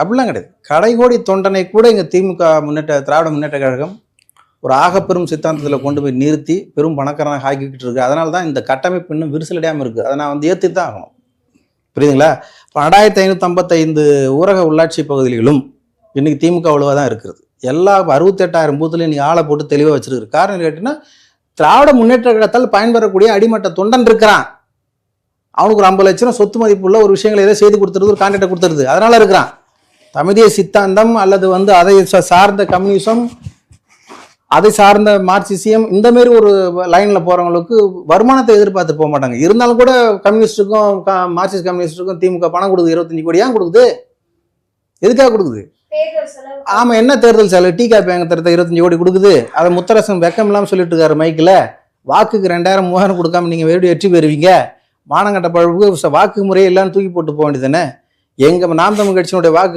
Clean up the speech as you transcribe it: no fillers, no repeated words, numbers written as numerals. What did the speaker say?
அப்படிலாம் கிடையாது. கடைகோடி தொண்டனை கூட இங்கே திமுக திராவிட முன்னேற்ற கழகம் ஒரு ஆகப்பெரும் சித்தாந்தத்தில் கொண்டு போய் நிறுத்தி பெரும் பணக்காரனாக ஆக்கிக்கிட்டு இருக்கு. அதனால தான் இந்த கட்டமைப்பு இன்னும் விரிசலடையாமல் இருக்குது. அதை நான் வந்து ஏற்றி தான் ஆகணும். புரியுதுங்களா? இப்போ 2555 ஊரக உள்ளாட்சி பகுதிகளிலும் இன்னைக்கு திமுக அவ்வளோவா தான் இருக்கிறது. எல்லா 68,000 பூத்துலையும் இன்னைக்கு ஆளை போட்டு தெளிவாக வச்சிருக்கு. காரணம் கேட்டீங்கன்னா, திராவிட முன்னேற்ற கழகத்தால் பயன்பெறக்கூடிய அடிமட்ட தொண்டன் இருக்கிறான். அவனுக்கு ஒரு 50 லட்சம் சொத்து மதிப்புள்ள ஒரு விஷயங்களை ஏதோ செய்து கொடுத்துருது, ஒரு கான்ட்ராக்டை கொடுத்துருது, அதனால இருக்கிறான். தமிழிய சித்தாந்தம் அல்லது வந்து அதை சார்ந்த கம்யூனிசம், அதை சார்ந்த மார்க்சியம், இந்த மாதிரி ஒரு லைனில் போகிறவங்களுக்கு வருமானத்தை எதிர்பார்த்து போக மாட்டாங்க. இருந்தாலும் கூட கம்யூனிஸ்டுக்கும் மார்க்சிஸ்ட் கம்யூனிஸ்டுக்கும் திமுக பணம் கொடுக்குது. 25 கோடி ஏன் கொடுக்குது? எதுக்காக கொடுக்குது? ஆமாம், என்ன தேர்தல் செலவு? டீ காப்பி வாங்க தரத்தை 25 கோடி கொடுக்குது. அதை முத்தரசன் வெக்கம் இல்லாமல் சொல்லிட்டு இருக்காரு மைக்கில். வாக்குக்கு 2000 3000 கொடுக்காம நீங்கள் எப்படி வெற்றி பெறுவீங்க? மானங்கட்ட பழவுக்கு வாக்கு முறையே இல்லைன்னு தூக்கி போட்டு போக வேண்டியதுதானே. எங்கள் நாம் தமிழ் கட்சியினுடைய வாக்கு